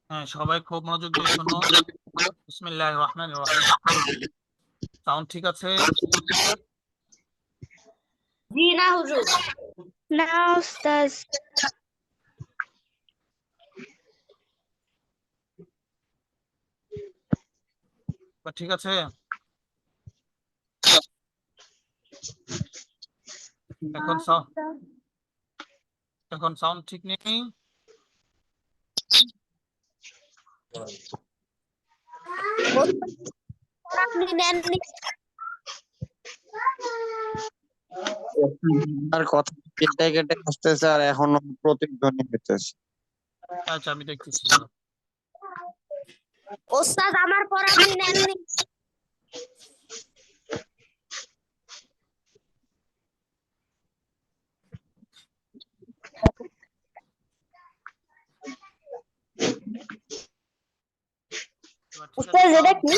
হ্যাঁ, সবাই খুব মনোযোগ দিয়ে শোনো। বিসমিল্লাহির রহমানির রহিম। সাউন্ড ঠিক আছে? জি না হুজুর। না উস্তাদ। ঠিক আছে। এখন সাউন্ড ঠিক নেই। আপনি নেননি। আর কথা কেটে কেটে আসতেছে আর এখনো প্রতিধ্বনি হইতেছে। আচ্ছা, আমি দেখতেছি। ওস্তাদ আমার পর আপনি নেননি। ওস্তাদ এটা কি?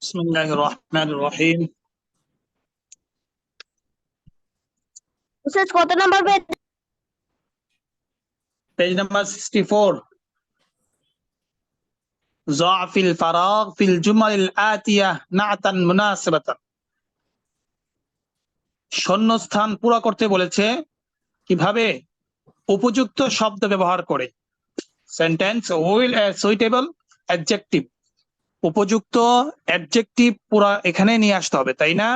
বিসমিল্লাহির রহমানির রহিম। ওস্তাদ কত নাম্বার পেজ? Page number 64। ضع في الفراغ في الجمل الآتية نعتا مناسبة। শূন্যস্থান পুরো করতে বলেছে কিভাবে? উপযুক্ত শব্দ ব্যবহার করে। Sentence will suitable adjective. উপযুক্ত অ্যাডজেক্টিভ পুরো এখানে নিয়ে আসতে হবে, তাই না?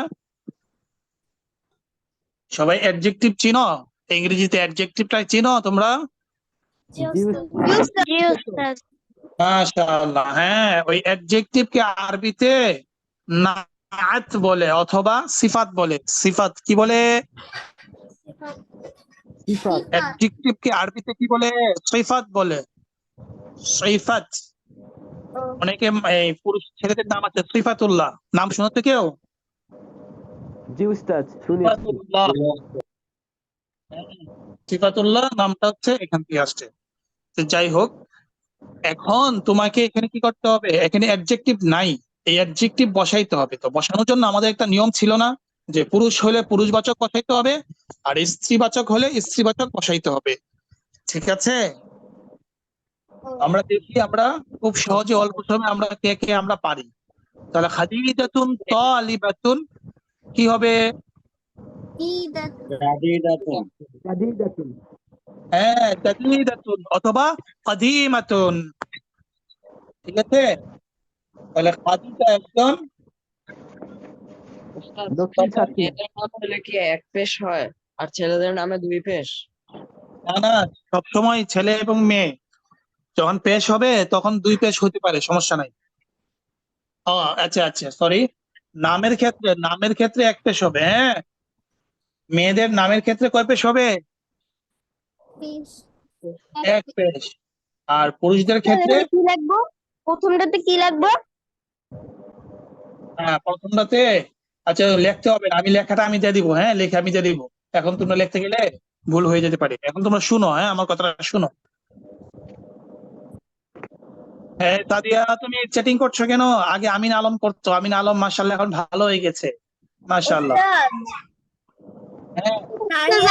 সবাই অ্যাডজেক্টিভ চিনো? ইংরেজিতে অ্যাডজেক্টিভটা চিনো তোমরা? জি ওস্তাদ। মাশাআল্লাহ। হ্যাঁ, ওই অ্যাডজেক্টিভকে আরবিতে নাআত বলে অথবা সিফাত বলে। সিফাত কি বলে? অ্যাডজেক্টিভকে আরবিতে কি বলে? সিফাত বলে। সিফাত। অনেকে এই পুরুষ ছেলেদের নাম আছে সিফাতুল্লাহ, নাম শুনেছো কেউ? জি উস্তাদ, শুনেছি। সিফাতুল্লাহ। সিফাতুল্লাহ নামটা হচ্ছে এখান থেকে আসছে। তো যাই হোক, এখন তোমাকে এখানে কি করতে হবে? এখানে অ্যাডজেক্টিভ নাই, এই অ্যাডজেক্টিভ বসাইতে হবে। তো বসানোর জন্য আমাদের একটা নিয়ম ছিল না যে পুরুষ হলে পুরুষবাচক বসাইতে হবে আর স্ত্রীবাচক হলে স্ত্রীবাচক বসাইতে হবে, ঠিক আছে? আমরা দেখি আমরা খুব সহজে অল্প সময় আমরা কে কে আমরা পারি। তাহলে খাদিজাতুন তালিবাতুন কি হবে? জাদিদাতুন। হ্যাঁ, জাদিদাতুন অথবা কাদিমাতুন, ঠিক আছে? তাহলে খাদিজা একজন দক্ষিণ ছাত্রী। মেয়েদের নাম হলে কি এক পেশ হয় আর ছেলেদের নামে দুই পেশ? না না, সবসময় ছেলে এবং মেয়ে যখন পেশ হবে তখন দুই পেশ হতে পারে, সমস্যা নাই। ও আচ্ছা আচ্ছা, সরি। নামের ক্ষেত্রে এক পেশ হবে। হ্যাঁ, মেয়েদের নামের ক্ষেত্রে কয় পেশ হবে? এক পেশ। আর পুরুষদের ক্ষেত্রে কি লাগবে? প্রথমটাতে কি লাগবে? হ্যাঁ, প্রথমটাতে আচ্ছা লিখতে হবে না, আমি লেখাটা আমি দিয়ে দিব। হ্যাঁ, লেখা আমি দিয়ে দিব। এখন তোমরা লিখতে গেলে ভুল হয়ে যেতে পারে। এখন তোমরা শুনো, হ্যাঁ, আমার কথাটা শুনো। হ্যাঁ তাদিয়া, তুমি চ্যাটিং করছো কেন? আগে আমিন আলম করতো, আমিন আলম মাশাআল্লাহ এখন ভালো হয়ে গেছে, মাশাআল্লাহ। ওস্তাদ হ্যাঁ, তারপরে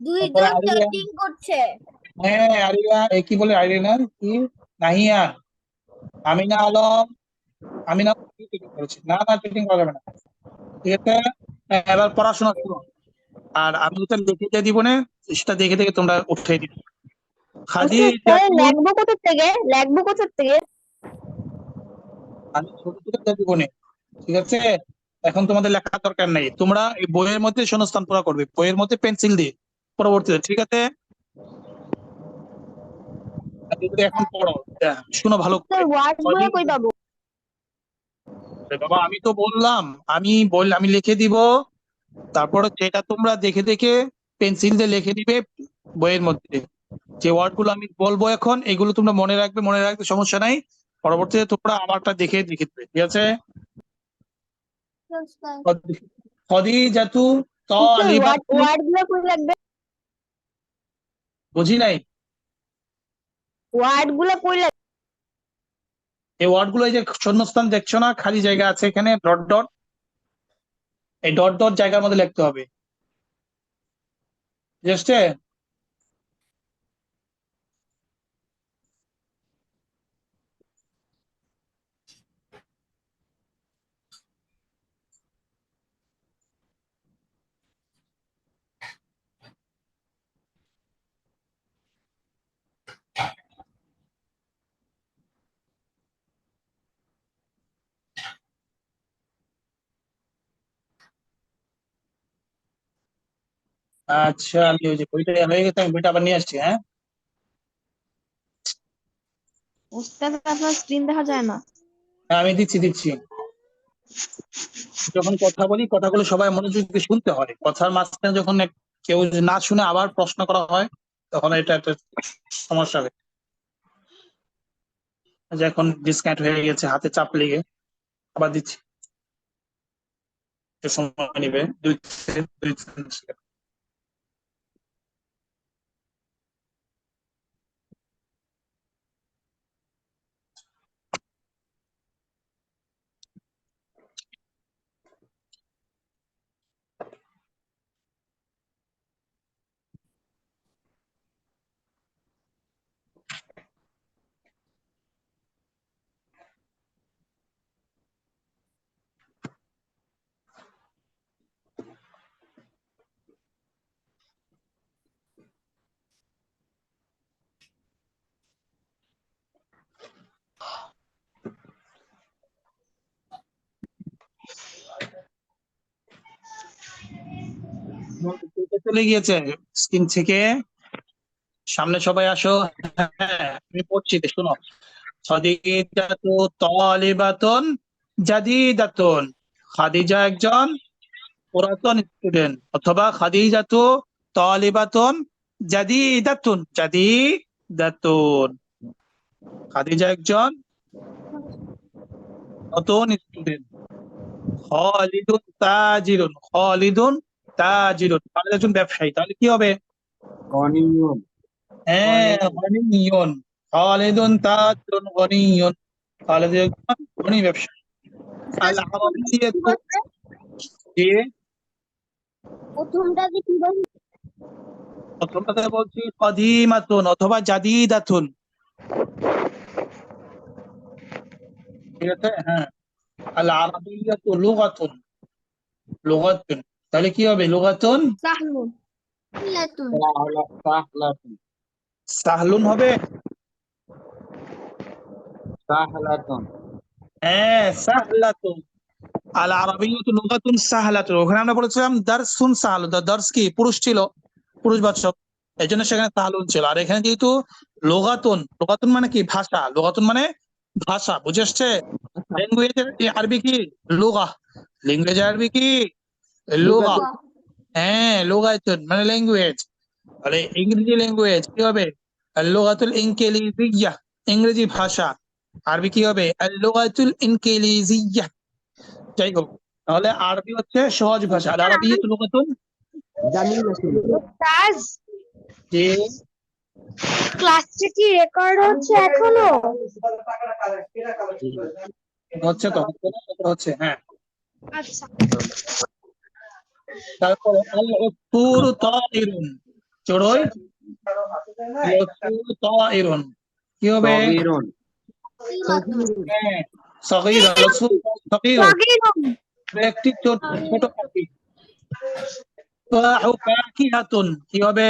দুইজন আরিয়া। চ্যাটিং করছে। হ্যাঁ, আরিয়া, কি বলে আরিয়ানা কি? নাহিয়া, আমিনা আলম। আমিনা কি চ্যাটিং করেছে? না না, চ্যাটিং করা যাবে না, ঠিক আছে? হ্যাঁ, এবার পড়াশোনা শুরু। আর আমি যেটা লিখে দিয়ে দিব না, সেটা দেখে দেখে তোমরা উঠিয়ে দিবে। খাদিজাতুন, লাগবো কোথা থেকে? লাগবো কোথা থেকে? আমি ছোট ছোট দিয়ে দিব না, ঠিক আছে? এখন তোমাদের লেখার দরকার নেই, তোমরা এই বইয়ের মধ্যে শূন্যস্থান পূরণ করবে, বইয়ের মধ্যে পেন্সিল দিয়ে পরবর্তীতে, ঠিক আছে? আর যদি এখন পড়ো, শুনো ভালো করে। ওয়ার্ড গুলো কই পাবো? বাবা আমি তো বললাম, আমি লিখে দিব, তারপর যেটা তোমরা দেখে দেখে পেন্সিল দিয়ে লিখে দিবে বইয়ের মধ্যে, যে ওয়ার্ড গুলো আমি বলবো এখন এগুলো তোমরা মনে রাখবে সমস্যা নাই, পরবর্তীতে তোমরা আমারটা দেখে দেখে দেবে, ঠিক আছে? খদিজাতু তালিবাতুন, ওয়ার্ড গুলো কই লাগবে? বুঝি নাই। ওয়ার্ড গুলো কই লাগবে? এই ওয়ার্ড গুলো, এই যে শূন্যস্থান দেখছো না, খালি জায়গা আছে এখানে, ডট ডট, এই ডট ডট জায়গার মধ্যে লিখতে হবে, বুঝতে? আচ্ছা, আমি ওই যে বইটা হয়ে গেছে, আমি বইটা আবার নিয়ে আসছি, হ্যাঁ। উস্তাদ আপনার স্ক্রিন দেখা যায় না। হ্যাঁ, আমি দিচ্ছি। যখন কথা বলি, কথাগুলো সবাই মনোযোগ দিয়ে শুনতে হয়, কথার মাঝখানে যখন কেউ না শুনে আবার প্রশ্ন করা হয়, তখন এটা একটা সমস্যা হবে। যে এখন ডিসকানেক্ট হয়ে গেছে, হাতে চাপ লেগে, আবার দিচ্ছি, একটু সময় নিবে, 2 সেকেন্ড। চলে গিয়েছে স্ক্রিন থেকে, সামনে সবাই আসো। হ্যাঁ, আমি পড়ছি, শোনো। খাদিজাতু তালিবাতুন জাদিদাতুন, খাদিজা একজন পুরাতন স্টুডেন্ট, অথবা খাদিজাতু তালিবাতুন জাদিদাতুন, খাদিজা একজন নতুন স্টুডেন্ট। খালিদুন তাজিরুন, খালিদ একজন ব্যবসায়ী, তাহলে কি হবে? গনিয়ুন। হ্যাঁ, গনিয়ুন। খালিদুন তাজিরুন গনিয়ুন, খালিদ একজন ধনী ব্যবসায়ী। আল আরাবিয়াতু, জি, প্রথমটাকে কি বলে? প্রথমটাতে বলছি কদিমাতুন অথবা জাদিদাতুন, ঠিক আছে? হ্যাঁ, আল আরাবিয়াতু লুগাতুন, তাহলে কি হবে? লুগাতুন সাহলুন। সাহলাতুন। সাহলুন হবে। সাহলাতুন। হ্যাঁ, সাহলাতুন। আল আরাবিয়াতু লুগাতুন সাহলাতুন, ওখানে আমরা বলেছিলাম দারসুন সাহলুন, দার্স কি পুরুষ ছিল, পুরুষবাচক, এই জন্য সেখানে সাহলুন ছিল। আর এখানে যেহেতু লোগাতুন মানে কি? ভাষা। লোগাতুন মানে ভাষা, বুঝে আসছে? ল্যাঙ্গুয়েজের আরবি কি? লুগা। ল্যাঙ্গুয়েজ আরবি কি? লুগা। হ্যাঁ, লুগাতুন মানে ল্যাঙ্গুয়েজ। তাহলে ইংরেজি ল্যাঙ্গুয়েজ কি হবে? আল লুগাতুল ইনকিলিজিয়া, ইংরেজি ভাষা। আরবি কি হবে? আল লুগাতুল ইনকিলিজিয়া। যাই হোক, তাহলে আরবি হচ্ছে সহজ ভাষা, আর আরাবিয়াতুল লুগাতুন জামিলাতুন। উস্তাদ, যে ক্লাসটা কি রেকর্ড হচ্ছে এখনো? হচ্ছে তো, হচ্ছে, হ্যাঁ। আচ্ছা। তারপরে আল উসফুরু তাইরুন, চড়ুই। আল উসফুরু তাইরুন কি হবে? সগীরুন। হ্যাঁ, সগীর, আল উসফুরু সগীরুন, একটি ছোট ছোট পাখি। তুফাহু ফাকিহাতুন কি হবে?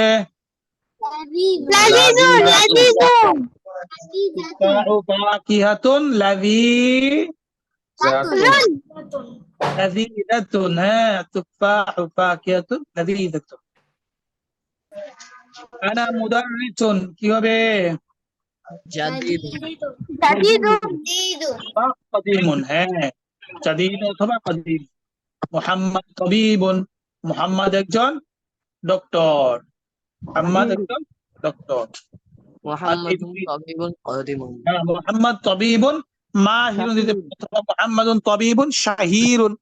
লাযীযুন। তুফাহু ফাকিহাতুন লাযীযাতুন, হ্যাঁ, তুফাহু ফাকিহাতুন লাযীযাতুন। আনা মুদাররিসুন কি হবে? জাদিদুন। কদিমুন, হ্যাঁ, জাদিদ অথবা কদিম। মুহাম্মদ তাবিবুন, মুহাম্মদ একজন ডক্টর, মুহাম্মদ একজন ডক্টর। মুহাম্মাদুন তাবিবুন কাদিমুন। মুহাম্মদ তবিবুন মাহিরুন দিতে পারো, অথবা মুহাম্মাদুন তবিবুন শাহিরুন।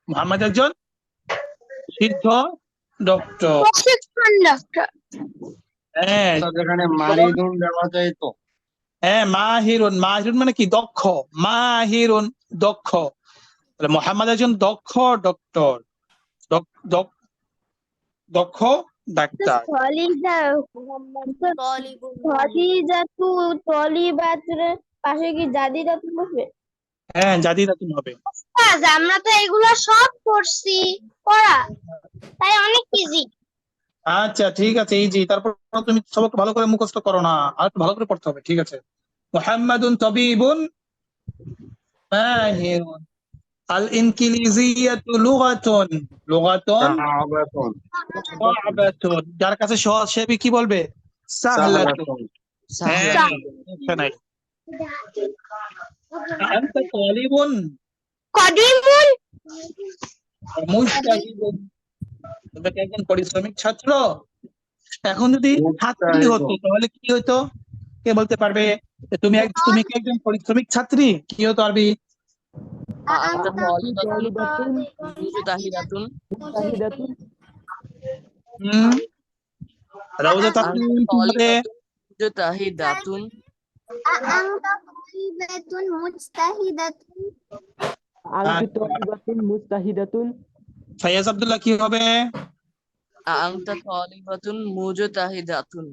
মুহাম্মদ একজন সিদ্ধ ডক্টর। প্রশিক্ষণ ডক্টর। হ্যাঁ যেখানে মারিদুন দেওয়া যায় তো। হ্যাঁ, মাহিরুন, মাহিরুন মানে কি? দক্ষ। মাহিরুন দক্ষ। তাহলে মুহাম্মদ একজন দক্ষ ডক্টর, দক্ষ ডাক্তার। খদিজাতু তলিবাতুর পাশে কি জাদিদাতু বসবে? হ্যাঁ, জাদিদাতুন হবে। আমরা তো এগুলো সব পড়ছি পড়া, তাই অনেক ইজি। আচ্ছা ঠিক আছে, এই জি। তারপর তুমি সবক ভালো করে মুখস্থ করো না, আর একটু ভালো করে পড়তে হবে। ঠিক আছে। মুহাম্মাদুন তাবিবুন মাহিরুন। আল ইনকিলিজিয়াতু লুগাতুন। লুগাতুন সাহাবাতুন সা'বাতুন। যার কাছে সহজ সে কি বলবে? সাহলাতুন। হ্যাঁ, সমস্যা নাই। আনতা তালিবুন কদিমুন মুজতাহিদুন। তুমি কি একজন পরিশ্রমিক ছাত্র? এখন যদি ছাত্রী হতো তাহলে কি হতো? কে বলতে পারবে? যে তুমি কি একজন পরিশ্রমিক ছাত্রী? কি হতো আরবি? আনতা তালিবাতুন মুজতাহিদাতুন। হুম, রাউজা আনতা তাসনিম কি হবে? তালিবাতুন মুজতাহিদাতুন। আনতা তলিবাতুন মুজতাহিদাতুন। আনতি মুস্তাহিদাতুন। ফাইয়াজ আব্দুল্লাহ কি হবে? আনতা তালিবাতুন মুজতাহিদাতুন।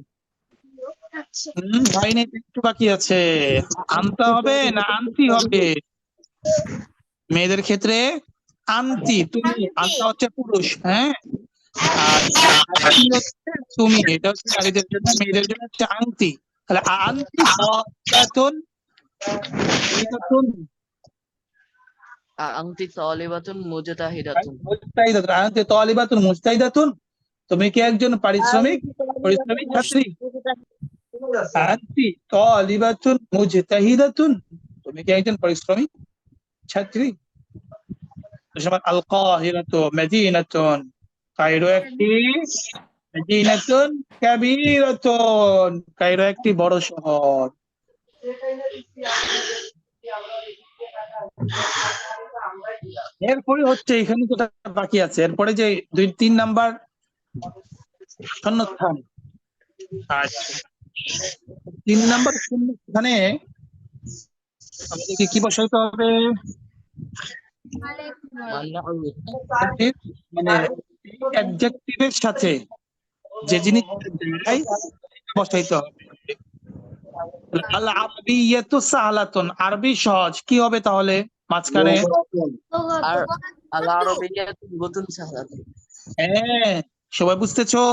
ভাই নেই, একটু বাকি আছে। আনতা হবে না আনতি হবে? মেয়েদের ক্ষেত্রে আনতি, তুমি। আনতা হচ্ছে পুরুষ, হ্যাঁ। আর আনতি হচ্ছে তুমি, এটা হচ্ছে নারীদের জন্য। মেয়েদের জন্য হচ্ছে আংটি। তাহলে আনতি তালিবাতুন আনতি তালিবাতুন মুজতাহিদাতুন। মুজতাহিদাতুন। আনতি তালিবাতুন মুজতাহিদাতুন। তুমি কি একজন পরিশ্রমিক ছাত্রী? আনতি তালিবাতুন মুজতাহিদাতুন। তুমি কি একজন পরিশ্রমিক ছাত্রী? যেমন আল কাহিরাতু মাদিনাতুন। কায়রো একটি মাদিনাতুন কাবীরাতুন। কায়রো একটি বড় শহর। এরপরে হচ্ছে এখানে যেটা বাকি আছে, এরপরে যে 2-3 নাম্বার শূন্যস্থান। আচ্ছা, 3 নাম্বার শূন্যস্থানে আমাদেরকে কি বসাইতে হবে? মানে অ্যাডজেক্টিভের সাথে যে জিনিস যায় বসাইতে হবে। আল আরবিয়াতু সাহলাতুন। আরবি সহজ, কি হবে তাহলে মাঝখানে? আর আল আরাবিয়াতু লুগাতুন সাহলাতুন। হ্যাঁ, সবাই বুঝতেছো?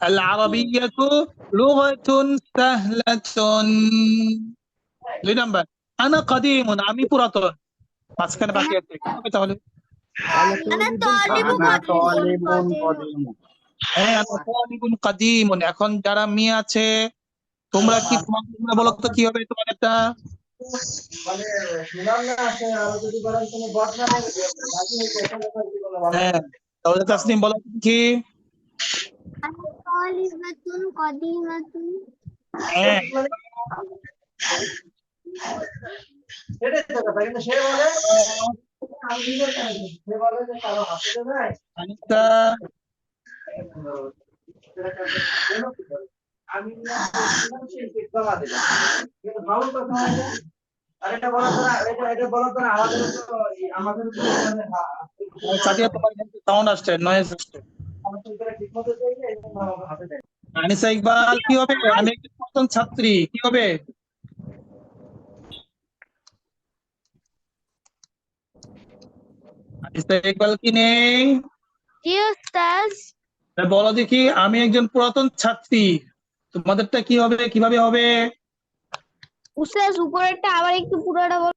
আল আরাবিয়াতু লুগাতুন সাহলাতুন। 2 নাম্বার আনা কাদিমুন। আমি পুরাতন। মাঝখানে বাকি আছে, কি হবে তাহলে? আনা তালিবুন কাদিমুন। হ্যাঁ, আনা তালিবুন কাদিমুন। এখন যারা মেয়ে আছে, তোমরা বলো তো কি হবে তোমার একটা? হ্যাঁ, তাহলে তাসনিম বলো কি? তালিবাতুন কদিমাতুন। হ্যাঁ, আনিতা সাদিয়া, তোমার সাউন্ড আসছে, নয়েজ আসছে। আনিসা ইকবাল কি হবে? আমি একজন প্রাক্তন ছাত্রী, কি হবে? আনিসা ইকবাল কি নেই? জি উস্তাজ। বলো দেখি, আমি একজন পুরাতন ছাত্রী। তোমাদেরটা কি হবে, কিভাবে হবে? উস্তাজ উপরেরটা আবার একটু পুরোটা বল।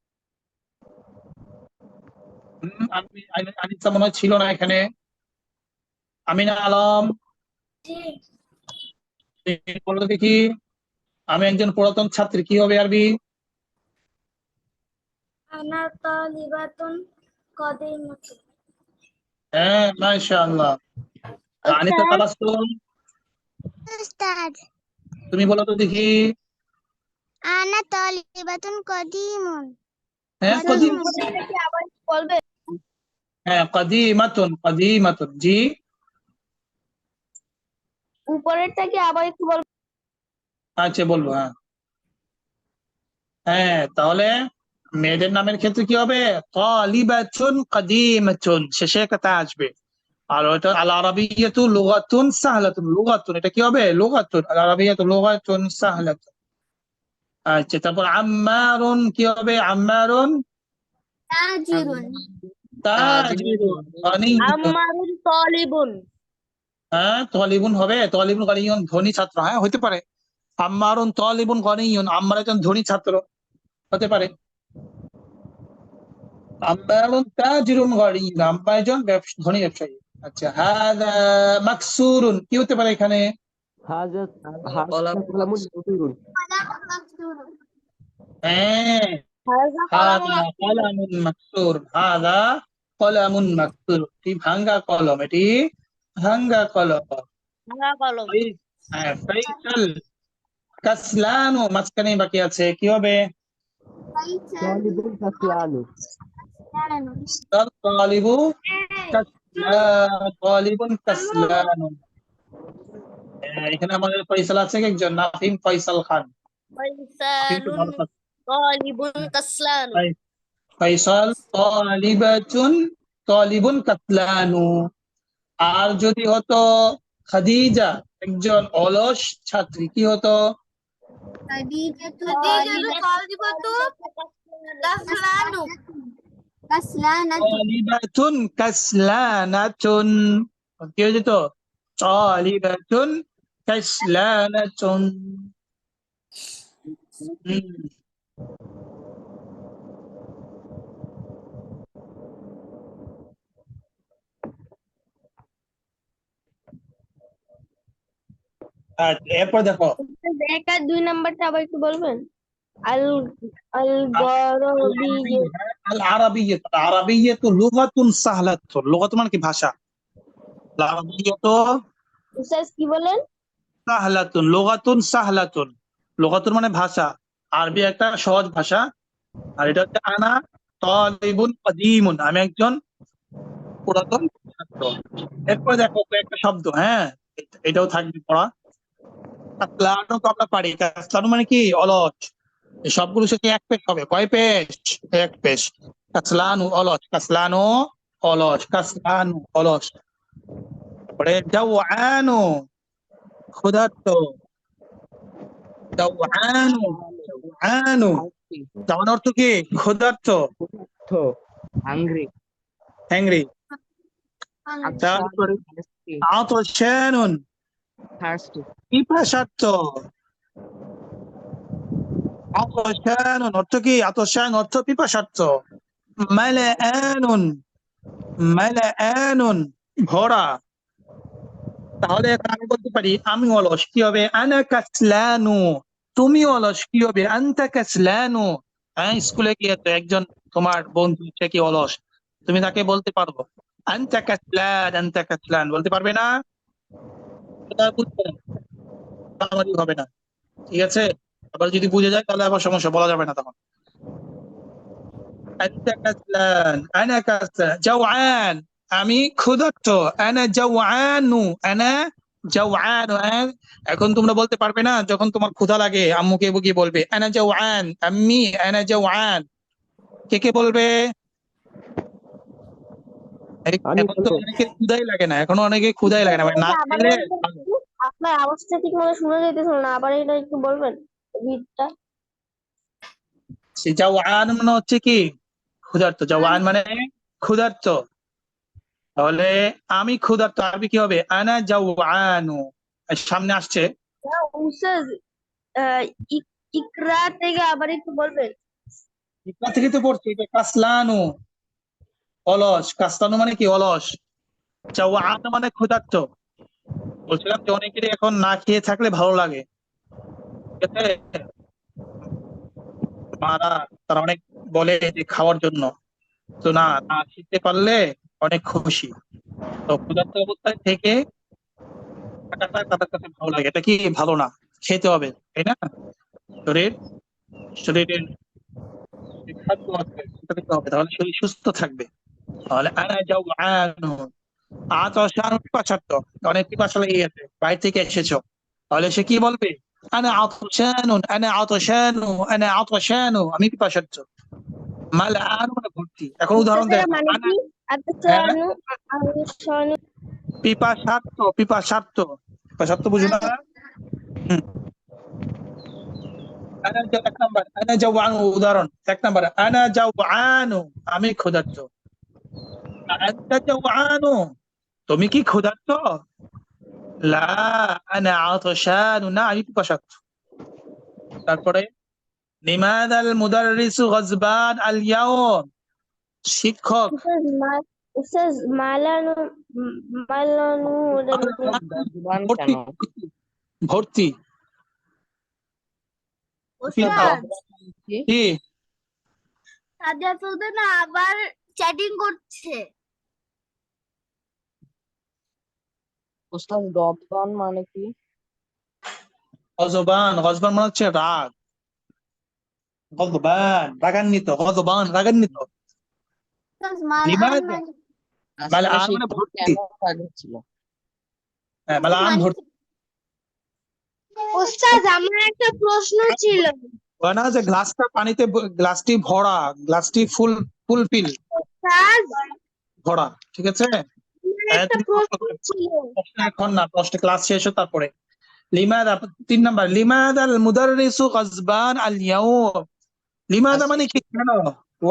আনিসা মনে হয় ছিল না এখানে। আমিনা আলম বলো দেখি, আমি একজন পুরাতন ছাত্রী, কি হবে আরবি? আনা তালিবাতুন কদিমাতুন। হ্যাঁ, মাশাআল্লাহ। আনিসা তাবাসসুম উস্তাদ তুমি বলো তো দেখি। আনা তালিবাতুন কদিমুন। হ্যাঁ কদিম। কদিম। আবার বলবে? হ্যাঁ কদিমাতুন কদিমাতুন, জি। উপরেরটা কি আবার একটু বলবে? আচ্ছা বলবো, হ্যাঁ। হ্যাঁ তাহলে মেয়েদের নামের ক্ষেত্রে কি হবে? তালিবাতুন কদিমাতুন, শেষে একটা তা আসবে। আর ওটা আল আরাবিয়াতু লুগাতুন সাহলাতুন, লুগাতুন এটা কি হবে? লুগাতুন, আল আরাবিয়াতু লুগাতুন সাহলাতুন। আচ্ছা তারপর আম্মারুন কি হবে? আম্মারুন তাজিরুন। তাজিরুন গনিয়ুন। আম্মারুন তালিবুন। হ্যাঁ তলিবুন হবে, তলিবুন গনিয়ুন ধনী ছাত্র, হ্যাঁ হতে পারে। আম্মারুন তলিবুন গনিয়ুন, আম্মার একজন ধনী ছাত্র হতে পারে। আম্মারুন তাজিরুন গনিয়ুন, আম্মা একজন ধনী ব্যবসায়ী। আচ্ছা হাদা মাকসুরুন কি হতে পারে এখানে? হাজাত কলাম কলামুন মকসুরুন। হ্যাঁ হাযা হাদা কলামুন। কলামুন মাকসুর, হাদা কলামুন মাকসুর, এটি ভাঙ্গা কলম, এটি ভাঙ্গা কলম। ভাঙা কলম। হ্যাঁ ফাইসাল কাসলানু মাঝখানে বাকি আছে, কি হবে? তালিবুন কাসলানু। তালিবু কাসলান, তালিবুন কাসলানু। এখানে আমাদের ফয়সাল আছে একজন, নাফিম ফয়সাল খান। নাফিম তো ফয়সালুন ভালো ছাত্র। তালিবুন কাসলানু। ফয়সাল তালিবাতুন তালিবুন কাসলানু। আর যদি হতো খাদিজা একজন অলস ছাত্রী, কি হতো? খাদিজাতু তালিবাতু কাসলানু। কাসলানাতু। তালিবাতুন কাসলানাতুন, কি হয়ে যেত? তালিবাতুন কাসলানাতুন। হুম। আচ্ছা এরপর দেখো এক আর দুই নাম্বারটা আবার একটু বলবেন? আল আল গরবিয়্যু। আল আরাবিয়্যাত, আরাবিয়্যাতু লুগাতুন সাহলাতুন, লুগাত মানে কি? ভাষা। আল আরাবিয়্যাতু উস্তাদ কি বলেন? সাহলাতুন, লুগাতুন সাহলাতুন, লুগাতুন মানে ভাষা, আরবি একটা সহজ ভাষা। আর এটা হচ্ছে আনা তালিবুন কাদিমুন, আমি একজন পুরাতন ছাত্র। এরপর দেখো কয়েকটা শব্দ, হ্যাঁ এটাও থাকবে পড়া। কাসলানু তো আমরা পারি, কাসলানু মানে কি? অলস। এই সবগুলো শেষে এক পেশ হবে, কয় পেশ? এক পেশ। কাসলানু অলস, কাসলানু অলস, কাসলানু অলস। তারপরে জাওআনু ক্ষুধার্ত, জাওআনু, জাওআনু, জাওয়ান অর্থ কি? ক্ষুধার্ত, তো হাংরি। হ্যাংরি। তারপরে আতশানুন, থার্সটি। পিপাসার্থ, আতশানুন অর্থ কি? আতশান অর্থ পিপাসার্থ। মালাআনুন, মালাআনুন ভরা। তাহলে এখন আমি বলতে পারি আমি অলস, কি হবে? আনা কাসলানু। তুমি অলস, কি হবে? আনতা কাসলানু। হ্যাঁ স্কুলে গিয়ে তো একজন তোমার বন্ধু সে কি অলস, তুমি তাকে বলতে পারবো আনতা কাসলান, আনতা কাসলান বলতে পারবে না? এটা বুঝবে না, আমারই হবে না, ঠিক আছে? আবার যদি বুঝে যায় তাহলে আবার সমস্যা, বলা যাবে না তখন। আনতা কাসলান, আনা কাসলান, জাওআন আমি ক্ষুধার্ত, আনা জাওআনু, আনা জাওআনু। এখন তোমরা বলতে পারবে না যখন তোমার ক্ষুধা লাগে আম্মুকে গিয়ে বলবে আনা জাওআন, আম্মি আনা জাওআন, কে কে বলবে? আমি এখন তো বলবো। অনেকের ক্ষুধাই লাগে না, এখনো অনেকে ক্ষুধাই লাগে না, মানে না আবার খেলে বলবেন? আপনার আওয়াজটা ঠিক মতো শোনা যাইতেছিল না, আবার এটা একটু বলবেন রিডটা? জাওআন মানে হচ্ছে কি? ক্ষুধার্ত। জাওআন মানে ক্ষুধার্ত। তাহলে আমি ক্ষুধার্ত আরবি কি হবে? আনা জাওআনু। আর সামনে আসছে উস্তাদ, আহ, ইকরা থেকে আবার একটু বলবেন? ইকরা থেকে তো পড়ছি, এটা কাসলানু অলস, কাসলানু মানে কি? অলস। জাওআন মানে ক্ষুধার্ত। বলছিলাম যে অনেকেরই এখন না খেয়ে থাকলে ভালো লাগে, ঠিক আছে? মারা তারা অনেক বলে যে খাওয়ার জন্য, তো না না খেতে পারলে অনেক খুশি। তো ক্ষুধার্ত অবস্থায় থেকে থাকাটা তাদের কাছে ভালো লাগে, এটা কি ভালো না? খেতে হবে, তাই না? শরীরের যে খাদ্য আছে সেটা খেতে হবে, তাহলে শরীর সুস্থ থাকবে। তাহলে আনা জাউআনু, আতাশানু পিপাসার্থ, অনেক পিপাসা লেগে গেছে, বাইরে থেকে এসেছো, তাহলে সে কি বলবে? আনা আতাশানু, আমি পিপাসার্থ। মালআনু মানে ভর্তি। এখন উদাহরণ মুস্তাসিরা দেখো, মানে আনা, কি? হ্যাঁ, আতাসানু আতাসানু পিপাসার্থ বুঝো না? হুম। এক নাম্বার আনা জাউআনু, উদাহরণ এক নাম্বার, আনা জাউআনু, আমি ক্ষুধার্ত। আনতা জাউআনু, তুমি কি ক্ষুধার্ত? লা আনা আতাশানু, না আমি পিপাসার্থ। তারপরে লিমাযাল মুদাররিসু গজবান আল ইয়াউম, শিক্ষক উস্তাজ মালানু মালানু গজবান ভর্তি কেন? ভর্তি উস্তাদ কি? কি? সাদিয়া সুলতানা আবার চ্যাটিং করছে। উস্তাদ গজবান মানে কি? গজবান মানে হচ্ছে রাগ, গজবান রাগান্বিত, গজবান রাগান্বিত। উস্তাদ মালান লিমাযা, মানে আজকে মালআন মানে শিক্ষক ভর্তি, কেন রাগছিল? হ্যাঁ মালআন ভর্তি। উস্তাদ আমার একটা প্রশ্ন ছিল। বলে না যে গ্লাসটা পানিতে গ্লাসটি ভরা, গ্লাসটি ফুলফিল, উস্তাদ ভরা, ঠিক আছে? আমার একটা তুমি প্রশ্ন ছিল। প্রশ্ন এখন না, প্রশ্ন ক্লাস শেষ হোক তারপরে। লিমাদা, 3 নাম্বার, লিমাদাল মুদাররিসু গজবান আল ইয়াউম, লিমাদা মানে কি? কেন?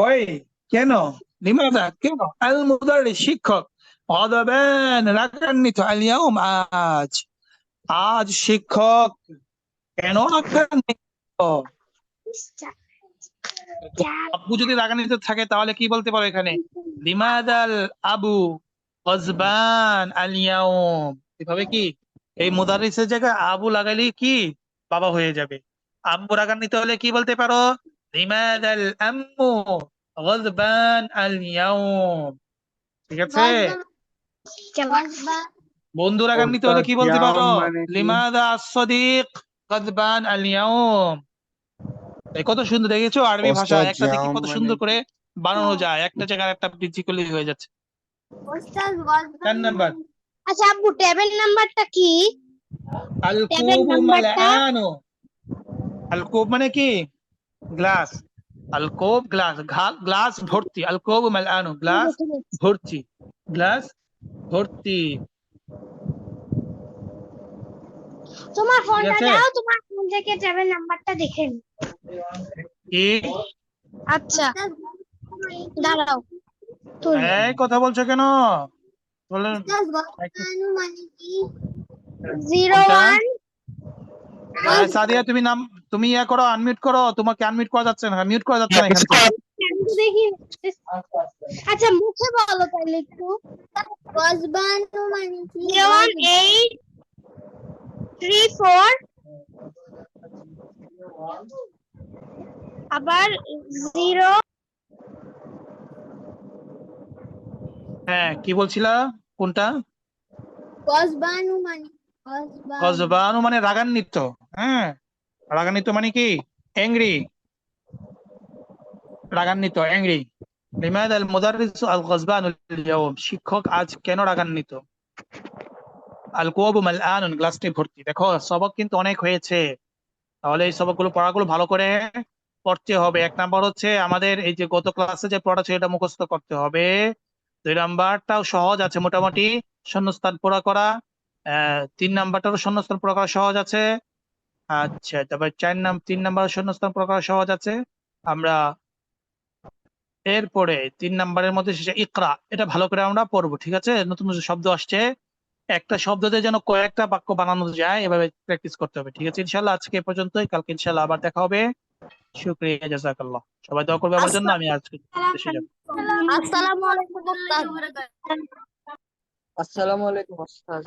ওই কেন? লিমাদা কেন? আল মুদাররিস শিক্ষক, গজবান রাগান্বিত, আল ইয়াউম আজ শিক্ষক কেন রাগান্বিত? আব্বু যদি রাগান্বিত থাকে তাহলে কি বলতে পারো এখানে? লিমাদাল আবু গজবান আল ইয়াউম, এভাবে কি এই মুদারিসের জায়গায় আবু লাগালে কি বাবা হয়ে যাবে। আব্বু রাগান্বিত হলে কি বলতে পারো? লিমাদাল আম্মু গজবান আল ইয়াউম, ঠিক আছে? বন্ধু রাগান্বিত হলে কি বলতে পারো? মানে কি? লিমাদা আস-সাদিক গজবান আল ইয়াউম। এই কত সুন্দর দেখেছো আরবি ভাষা, ওস্তাদ একটা দেখি জাম কত মানে সুন্দর করে বানানো যায়, একটা জায়গায় একটা বৃদ্ধি করলে হয়ে যাচ্ছে। উস্তাদ 4 নাম্বার, আচ্ছা আব্বু টেবিল নাম্বারটা কি? আল টেবিল কুবু নাম্বারটা মালআনু, আল কুব মানে কি? গ্লাস, আল কুব গ্লাস, গ্লাস ভর্তি, আল কুবু মালআনু, গ্লাস ভর্তি, গ্লাস ভর্তি, তোমার ঠিক ফোনটা আছে? দাও, তোমার ফোন থেকে টেবিল নাম্বারটা দেখে নি। কি আচ্ছা দাঁড়াও তুলি। এই কথা বলছো কেন? বলেন মানে কি? কোনটা? 01 সাদিয়া তুমি তুমি ইয়া করো, আনমিউট করো, তোমাকে আনমিউট করা যাচ্ছে না, মিউট করা যাচ্ছে না এখান থেকে। আমি তো দেখি। আচ্ছা মুখে বলো তাহলে একটু। গজবানু মানে কি? 01834 আবার 0 হ্যাঁ কি বলছিলা? কোনটা? গজবানু মানে গজবানু মানে রাগান্বিত, হ্যাঁ রাগান্বিত মানে কি? অ্যাংরি, রাগান্বিত অ্যাংরি। লিমাযা আল মুদাররিসু আল গজবানু আল ইয়াউম, শিক্ষক আজ কেন রাগান্বিত? আল কুবু মালআনুন, গ্লাসটি ভর্তি। দেখো সবক কিন্তু অনেক হয়েছে, তাহলে এই সবকগুলো পড়াগুলো ভালো করে পড়তে হবে। 1 নাম্বার হচ্ছে আমাদের এই যে গত ক্লাসে যে পড়া ছিল এটা মুখস্থ করতে হবে। 2 নাম্বারটাও সহজ আছে মোটামুটি, শূন্যস্থান পূরণ করা। 3 নাম্বারটারও শূন্যস্থান পূরণ করা সহজ আছে। আচ্ছা তারপর 3 নাম্বার শূন্যস্থান পূরণ করা সহজ আছে। আমরা এরপরে 3 নাম্বারের মধ্যে শেষে ইকরা, এটা ভালো করে আমরা পড়বো, ঠিক আছে? নতুন নতুন শব্দ আসছে, একটা শব্দ দিয়ে যেন কয়েকটা বাক্য বানানো যায় এভাবে প্র্যাকটিস করতে হবে, ঠিক আছে? ইনশাআল্লাহ আজকে এ পর্যন্তই, কালকে ইনশাআল্লাহ আবার দেখা হবে। শুকরিয়া, জাযাকাল্লাহ। সবাই দোয়া করবে আমার জন্য, আমি আজকে দেশে যাব। আসসালামু আলাইকুম। আসসালামু আলাইকুম উস্তাদ।